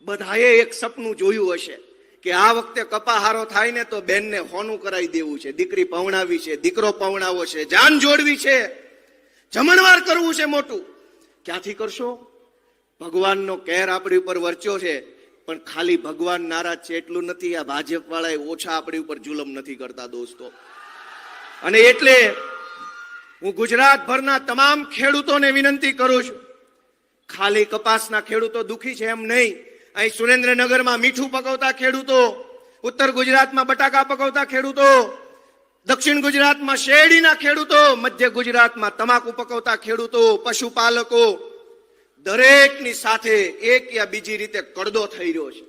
બધાએ એક સપનું જોયું હશે કે આ વખતે કપાહારો થાય ને તો બેનને હોનું કરાવી દેવું છે, દીકરી પવણાવી છે, દીકરો પવણાવો છે, જાન જોડવી છે, જમણવાર કરવું છે મોટું. ક્યાંથી કરશો? ભગવાનનો કેર આપણી ઉપર વર્ચ્યો છે, પણ ખાલી ભગવાન નારાજ છે એટલું નથી, આ ભાજપ વાળા ઓછા આપણી ઉપર જુલમ નથી કરતા દોસ્તો. અને એટલે હું ગુજરાતભરના તમામ ખેડૂતોને વિનંતી કરું છું, ખાલી કપાસના ખેડૂતો દુખી છે એમ નહીં. અહીં સુરેન્દ્રનગરમાં મીઠું પકવતા ખેડૂતો, ઉત્તર ગુજરાતમાં બટાકા પકવતા ખેડૂતો, દક્ષિણ ગુજરાતમાં શેરડીના ખેડૂતો, મધ્ય ગુજરાતમાં તમાકુ પકવતા ખેડૂતો, પશુપાલકો, દરેકની સાથે એક યા બીજી રીતે કડદો થઈ રહ્યો છે.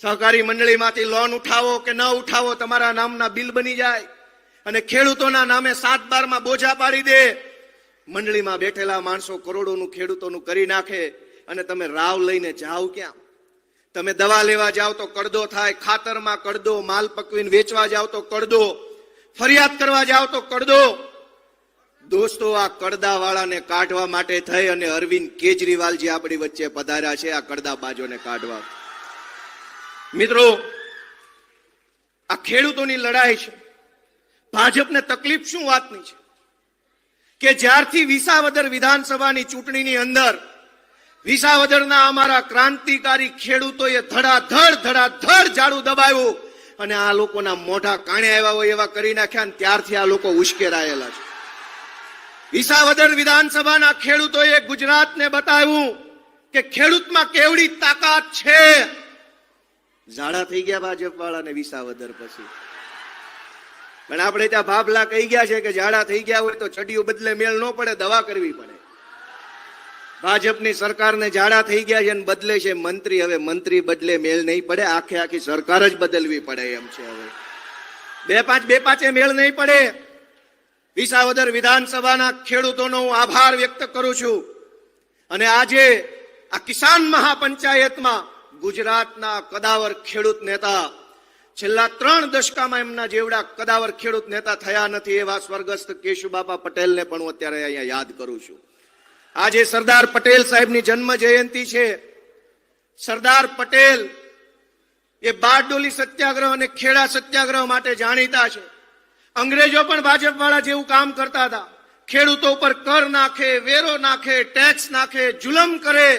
સહકારી મંડળીમાંથી લોન ઉઠાવો કે ન ઉઠાવો, તમારા નામના બિલ બની જાય અને ખેડૂતોના નામે 7/12માં બોજા પાડી દે. મંડળીમાં બેઠેલા માણસો કરોડોનું ખેડૂતોનું કરી નાખે અને તમે રાવ લઈને જાઓ ક્યાં? તમે દવા લેવા જાઓ તો કડદો થાય, ખાતરમાં કડદો, માલ પકવીને વેચવા જાઓ તો કડદો, ફરિયાદ કરવા જાઓ તો કડદો. દોસ્તો, આ કડદા વાળાને કાઢવા માટે થઈ અને અરવિંદ કેજરીવાલ જે આપણી વચ્ચે પધાર્યા છે, આ કડદા બાજોને કાઢવા. મિત્રો, આ ખેડૂતોની લડાઈ છે. ભાજપને તકલીફ શું વાતની છે કે જ્યારથી વિસાવદર વિધાનસભાની ચૂંટણીની અંદર વિસાવદરના અમારા ક્રાંતિકારી ખેડૂતોએ ધડાધડ ઝાડુ દબાવ્યું અને આ લોકોના મોઢા કાણે આવ્યા હોય એવા કરી નાખ્યા, ત્યારથી આ લોકો ઉશ્કેરાયેલા છે. વિસાવદર વિધાનસભાના ખેડૂતોએ ગુજરાતને બતાવ્યું કે ખેડૂતમાં કેવડી તાકાત છે. ઝાડા થઈ ગયા ભાજપ વાળાને વિસાવદર પછી. પણ આપણે ત્યાં ભાભલા કહી ગયા છે કે ઝાડા થઈ ગયા હોય તો છડીયું બદલે મેળ ન પડે, દવા કરવી પડે. ભાજપની સરકારને ઝાડા થઈ ગયા છે અને બદલે છે મંત્રી. હવે મંત્રી બદલે મેળ નહીં પડે, આખી સરકાર જ બદલવી પડે એમ છે. હવે બે પાંચે મેળ નહીં પડે. વિસાવદર વિધાનસભાના ખેડૂતોનો હું આભાર વ્યક્ત કરું છું. અને આજે આ કિસાન મહાપંચાયતમાં ગુજરાતના કદાવર ખેડૂત નેતા, છેલ્લા 3 દશકામાં એમના જેવડા કદાવર ખેડૂત નેતા થયા નથી એવા સ્વર્ગસ્થ કેશુબાપા પટેલને પણ હું અત્યારે અહીંયા યાદ કરું છું. આજે સરદાર પટેલ સાહેબની જન્મ જયંતિ છે. સરદાર પટેલ એ બારડોલી સત્યાગ્રહ અને ખેડા સત્યાગ્રહ માટે જાણીતા છે. અંગ્રેજો પણ ભાજપ વાળા જેવું કામ કરતા હતા. ખેડૂતો પર કર નાખે, વેરો નાખે, ટેક્સ નાખે, જુલમ કરે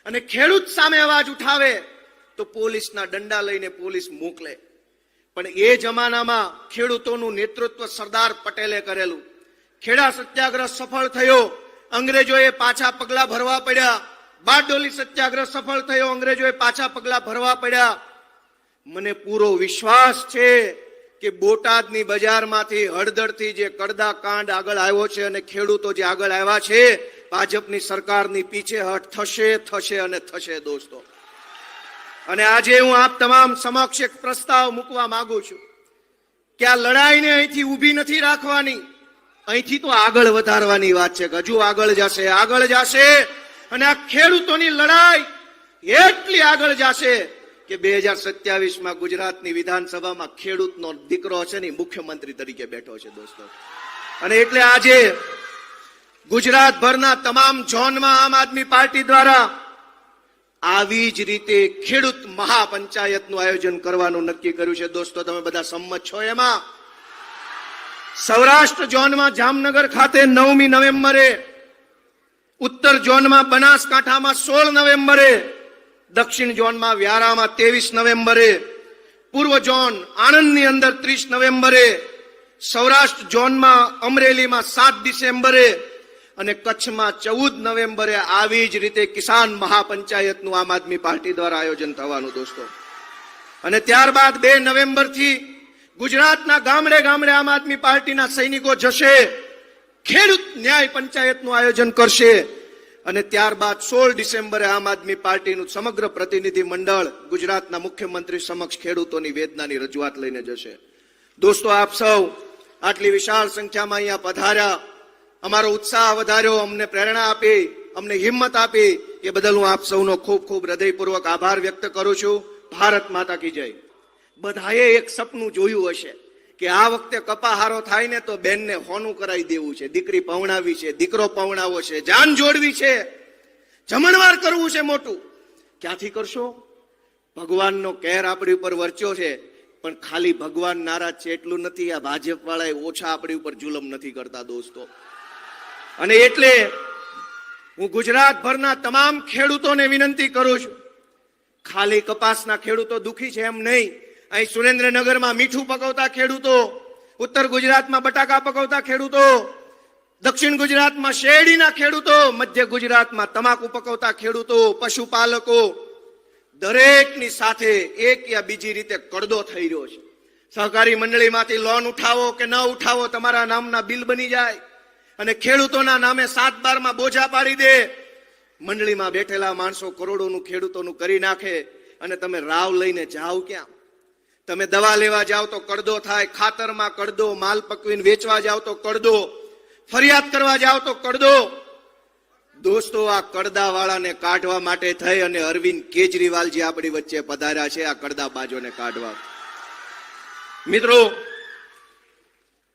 અને ખેડૂત સામે અવાજ ઉઠાવે તો પોલીસના દંડા લઈને પોલીસ મોકલે. પણ એ જમાનામાં ખેડૂતોનું નેતૃત્વ સરદાર પટેલે કરેલું. ખેડા સત્યાગ્રહ સફળ થયો, અંગ્રેજોએ પાછા પગલા ભરવા પડ્યા. બારડોલી સત્યાગ્રહ સફળ થયો, અંગ્રેજોએ પાછા પગલા ભરવા પડ્યા. મને પૂરો વિશ્વાસ છે કે બોટાદની બજારમાંથી હળદરથી જે કડદા કાંડ આગળ આવ્યો છે અને ખેડૂતો જે આગળ આવ્યા છે, ભાજપની સરકારની પીછેહટ થશે અને થશે દોસ્તો. અને આજે હું આપ તમામ સમક્ષ એક પ્રસ્તાવ મૂકવા માંગુ છું કે આ લડાઈને અહીંથી ઊભી નથી રાખવાની, અહીંથી તો આગળ વધારવાની વાત છે. હજુ આગળ જશે અને આ ખેડૂતોની લડાઈ એટલી આગળ જશે કે 2027માં ગુજરાતની વિધાનસભામાં ખેડૂતનો દીકરો છે ને મુખ્યમંત્રી તરીકે બેઠો છે દોસ્તો. અને એટલે આજે ગુજરાતભરના તમામ ઝોનમાં આમ આદમી પાર્ટી દ્વારા આવી જ રીતે ખેડૂત મહાપંચાયતનું આયોજન કરવાનું નક્કી કર્યું છે. દોસ્તો, તમે બધા સંમત છો એમાં? સૌરાષ્ટ્ર ઝોનમાં જામનગર ખાતે 9મી નવેમ્બરે, ઉત્તર ઝોનમાં બનાસકાંઠામાં 16 નવેમ્બરે, દક્ષિણ ઝોનમાં વ્યારામાં 23 નવેમ્બરે, પૂર્વ ઝોન આણંદની અંદર 30 નવેમ્બરે, સૌરાષ્ટ્ર ઝોનમાં અમરેલીમાં 7 ડિસેમ્બરે અને કચ્છમાં 14 નવેમ્બરે આવી જ રીતે કિસાન મહાપંચાયતનું આમ આદમી પાર્ટી દ્વારા આયોજન થવાનું દોસ્તો. અને ત્યારબાદ 2 નવેમ્બરથી ગુજરાતના ગામડે ગામડે આમ આદમી પાર્ટીના સૈનિકો જશે, ખેડૂત ન્યાય પંચાયતનું આયોજન કરશે. અને ત્યારબાદ 16 ડિસેમ્બરે આમ આદમી પાર્ટીનું સમગ્ર પ્રતિનિધિ મંડળ ગુજરાતના મુખ્યમંત્રી સમક્ષ ખેડૂતોની વેદનાની રજૂઆત લઈને જશે. દોસ્તો, આપ સૌ આટલી વિશાળ સંખ્યામાં અહીંયા પધાર્યા, અમારો ઉત્સાહ વધાર્યો, અમને પ્રેરણા આપી, અમને હિંમત આપી, એ બદલ હું આપ સૌનો ખૂબ ખૂબ હૃદયપૂર્વક આભાર વ્યક્ત કરું છું. ભારત માતા કી જય. બધાએ એક સપનું જોયું હશે કે આ વખતે કપાહારો થાય ને તો બેનને હોનું કરાવી દેવું છે, દીકરી પવણાવી છે, દીકરો પવણાવો છે, જાન જોડવી છે, જમણવાર કરવું છે મોટું. ક્યાંથી કરશો? ભગવાનનો કહેર આપણી ઉપર વર્ચ્યો છે, પણ ખાલી ભગવાન નારાજ છે એટલું નથી, આ ભાજપ વાળાએ ઓછા આપણી ઉપર જુલમ નથી કરતા દોસ્તો. અને એટલે હું ગુજરાતભરના તમામ ખેડૂતોને વિનંતી કરું છું, ખાલી કપાસના ખેડૂતો દુખી છે એમ નહીં. અહીં સુરેન્દ્રનગરમાં મીઠું પકવતા ખેડૂતો, ઉત્તર ગુજરાતમાં બટાકા પકવતા ખેડૂતો, દક્ષિણ ગુજરાતમાં શેરડીના ખેડૂતો, મધ્ય ગુજરાતમાં તમાકુ પકવતા ખેડૂતો, પશુપાલકો, દરેકની સાથે એક યા બીજી રીતે કડદો થઈ રહ્યો છે. સહકારી મંડળીમાંથી લોન ઉઠાવો કે ન ઉઠાવો, તમારા નામના બિલ બની જાય અને ખેડૂતોના નામે 7/12માં બોજા પાડી દે. મંડળીમાં બેઠેલા માણસો કરોડોનું ખેડૂતોનું કરી નાખે અને તમે રાવ લઈને જાઓ ક્યાં? તમે દવા લેવા જાઓ તો કડદો થાય, ખાતરમાં કડદો, માલ પકવીને વેચવા જાઓ તો કડદો, ફરિયાદ કરવા જાઓ તો કડદો. દોસ્તો, આ કડદા વાળાને કાઢવા માટે થઈ અને અરવિંદ કેજરીવાલ જે આપણી વચ્ચે પધાર્યા છે, આ કડદાબાજોને કાઢવા. મિત્રો,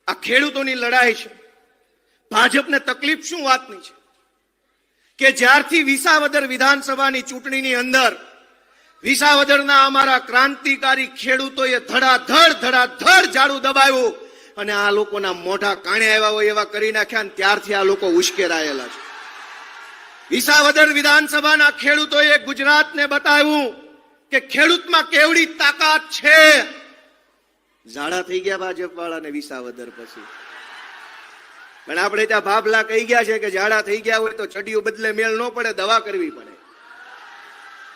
આ ખેડૂતોની લડાઈ છે. ભાજપને તકલીફ શું વાતની છે કે જ્યારથી વિસાવદર વિધાનસભાની ચૂંટણીની અંદર વિસાવદરના અમારા ક્રાંતિકારી ખેડૂતોએ ધડાધડ ઝાડુ દબાવ્યું અને આ લોકોના મોઢા કાણે આવ્યા હોય એવા કરી નાખ્યા, અને ત્યારથી આ લોકો ઉશ્કેરાયેલા છે. વિસાવદર વિધાનસભાના ખેડૂતોએ ગુજરાતને બતાવ્યું કે ખેડૂતમાં કેવડી તાકાત છે. ઝાડા થઈ ગયા ભાજપ વાળાને વિસાવદર પછી. પણ આપણે ત્યાં ભાભલા કહી ગયા છે કે ઝાડા થઈ ગયા હોય તો છડીઓ બદલે મેળ ન પડે, દવા કરવી પડે.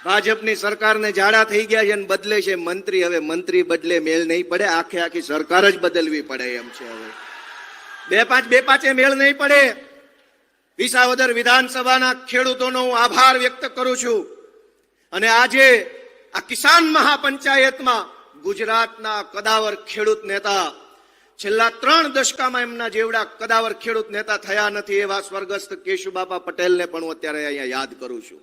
ભાજપની સરકારને ઝાડા થઈ ગયા છે અને બદલે છે મંત્રી. હવે મંત્રી બદલે મેળ નહીં પડે, આખી સરકાર જ બદલવી પડે એમ છે. હવે બે પાંચે મેળ નહીં પડે. વિસાવદર વિધાનસભાના ખેડૂતોનો હું આભાર વ્યક્ત કરું છું. અને આજે આ કિસાન મહાપંચાયતમાં ગુજરાતના કદાવર ખેડૂત નેતા, છેલ્લા 3 દશકામાં એમના જેવડા કદાવર ખેડૂત નેતા થયા નથી એવા સ્વર્ગસ્થ કેશુબાપા પટેલને પણ હું અત્યારે અહીંયા યાદ કરું છું.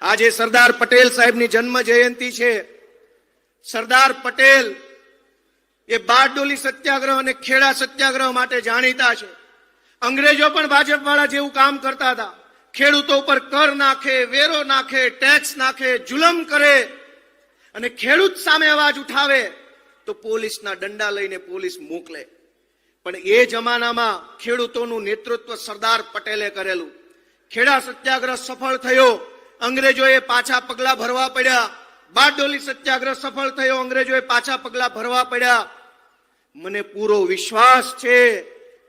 આજે સરદાર પટેલ સાહેબની જન્મ જયંતિ છે. સરદાર પટેલ એ બારડોલી સત્યાગ્રહ અને ખેડા સત્યાગ્રહ માટે જાણીતા છે. અંગ્રેજો પણ ભાજપ વાળા જેવું કામ કરતા હતા. ખેડૂતો ઉપર કર નાખે, વેરો નાખે, ટેક્સ નાખે, જુલમ કરે અને ખેડૂત સામે અવાજ ઉઠાવે તો પોલીસના દંડા લઈને પોલીસ મોકલે. પણ એ જમાનામાં ખેડૂતોનું નેતૃત્વ સરદાર પટેલે કરેલું. ખેડા સત્યાગ્રહ સફળ થયો, અંગ્રેજોએ પાછા પગલા ભરવા પડ્યા. બારડોલી સત્યાગ્રહ સફળ થયો, અંગ્રેજોએ પાછા પગલા ભરવા પડ્યા. મને પૂરો વિશ્વાસ છે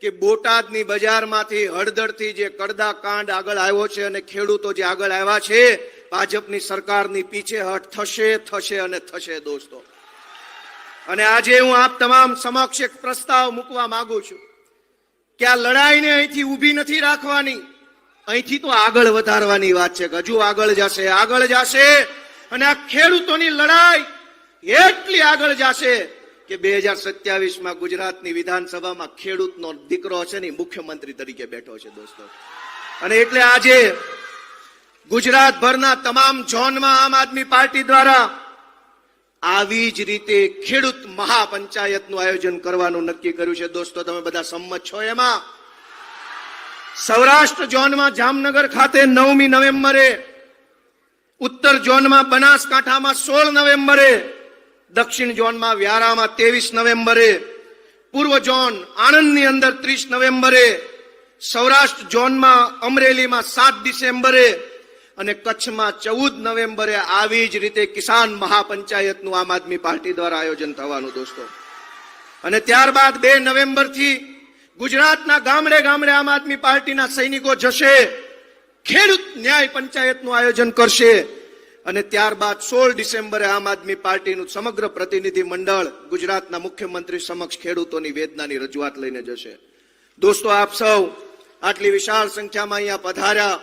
કે બોટાદની બજારમાંથી હળદરથી જે કડદા કાંડ આગળ આવ્યો છે અને ખેડૂતો જે આગળ આવ્યા છે, ભાજપની સરકારની પીછેહટ થશે અને થશે દોસ્તો. અને આજે હું આપ તમામ સમક્ષ એક પ્રસ્તાવ મૂકવા માંગુ છું કે આ લડાઈને અહીંથી ઊભી નથી રાખવાની, અહીંથી તો આગળ વધારવાની વાત છે. હજુ આગળ જશે અને આ ખેડૂતોની લડાઈ એટલી આગળ જશે કે 2027માં ગુજરાતની વિધાનસભામાં ખેડૂતનો દીકરો છે ને મુખ્યમંત્રી તરીકે બેઠો છે દોસ્તો. અને એટલે આજે ગુજરાતભરના તમામ ઝોનમાં આમ આદમી પાર્ટી દ્વારા આવી જ રીતે ખેડૂત મહાપંચાયતનું આયોજન કરવાનું નક્કી કર્યું છે દોસ્તો. તમે બધા સંમત છો એમાં? સૌરાષ્ટ્ર ઝોનમાં જામનગર ખાતે 9મી નવેમ્બરે, ઉત્તર ઝોનમાં બનાસકાંઠામાં 16 નવેમ્બરે, દક્ષિણ ઝોનમાં વ્યારામાં 23 નવેમ્બરે, પૂર્વ ઝોન આણંદની અંદર 30 નવેમ્બરે, સૌરાષ્ટ્ર ઝોનમાં અમરેલીમાં 7 ડિસેમ્બરે અને કચ્છમાં 14 નવેમ્બરે આવી જ રીતે કિસાન મહાપંચાયતનું આમ આદમી પાર્ટી દ્વારા આયોજન થવાનું દોસ્તો. અને ત્યારબાદ 2 નવેમ્બરથી ગુજરાતના ગામડે ગામડે આમ આદમી પાર્ટીના સૈનિકો જશે, ખેડૂત ન્યાય પંચાયતનું આયોજન કરશે. અને ત્યારબાદ 16 ડિસેમ્બરે આમ આદમી પાર્ટીનું સમગ્ર પ્રતિનિધિ મંડળ ગુજરાતના મુખ્યમંત્રી સમક્ષ ખેડૂતોની વેદનાની રજૂઆત લઈને જશે. દોસ્તો, આપ સૌ આટલી વિશાળ સંખ્યામાં અહીંયા પધાર્યા,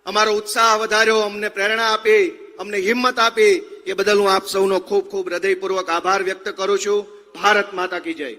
અમારો ઉત્સાહ વધાર્યો, અમને પ્રેરણા આપી, અમને હિંમત આપી, એ બદલ હું આપ સૌનો ખૂબ ખૂબ હૃદયપૂર્વક આભાર વ્યક્ત કરું છું. ભારત માતા કી જય.